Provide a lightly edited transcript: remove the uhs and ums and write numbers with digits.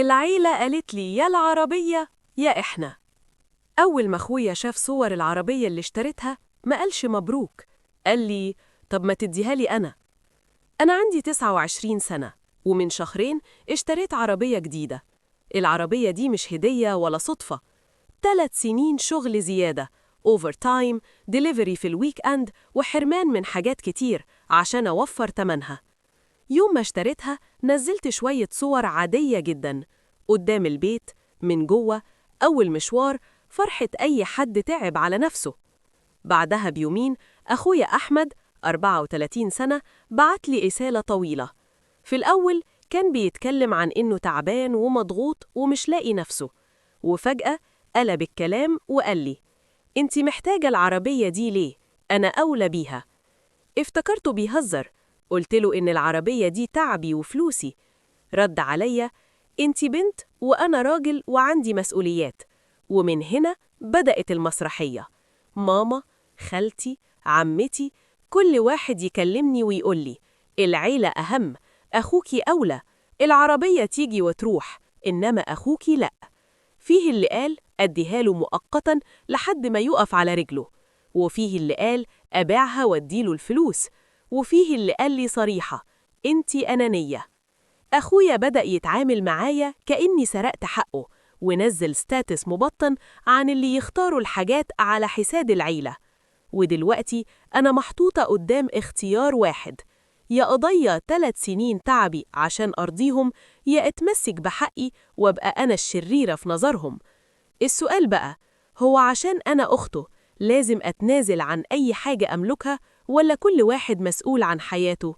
العيلة قالت لي يا العربية يا إحنا. أول ما أخويا شاف صور العربية اللي اشتريتها ما قالش مبروك، قال لي طب ما تديها لي أنا عندي 29 سنة ومن شهرين اشتريت عربية جديدة. العربية دي مش هدية ولا صدفة، 3 سنين شغل زيادة، أوفر تايم، ديليفري في الويك أند، وحرمان من حاجات كتير عشان أوفر تمنها. يوم ما اشتريتها نزلت شوية صور عادية جدا قدام البيت، من جوه، أول مشوار، فرحة أي حد تعب على نفسه. بعدها بيومين أخويا أحمد 34 سنة بعت لي رسالة طويلة. في الأول كان بيتكلم عن إنه تعبان ومضغوط ومش لاقي نفسه، وفجأة قلب الكلام وقال لي أنتي محتاجة العربية دي ليه؟ أنا أولى بيها. افتكرته بيهزر، قلت له إن العربية دي تعبي وفلوسي. رد عليا أنتي بنت وأنا راجل وعندي مسؤوليات. ومن هنا بدأت المسرحية. ماما، خالتي، عمتي، كل واحد يكلمني ويقولي العيلة أهم، أخوكي أولى، العربية تيجي وتروح، إنما أخوكي لأ. فيه اللي قال أديها له مؤقتا لحد ما يقف على رجله، وفيه اللي قال أبيعها واديله الفلوس، وفيه اللي قال لي صريحة أنتي أنانية. أخويا بدأ يتعامل معايا كأني سرقت حقه، ونزل ستاتس مبطن عن اللي يختاروا الحاجات على حساب العيلة. ودلوقتي أنا محطوطة قدام اختيار واحد، يا أضيع 3 سنين تعبي عشان أرضيهم، يا أتمسك بحقي وأبقى أنا الشريرة في نظرهم. السؤال بقى هو عشان أنا أخته لازم أتنازل عن أي حاجة أملكها، ولا كل واحد مسؤول عن حياته؟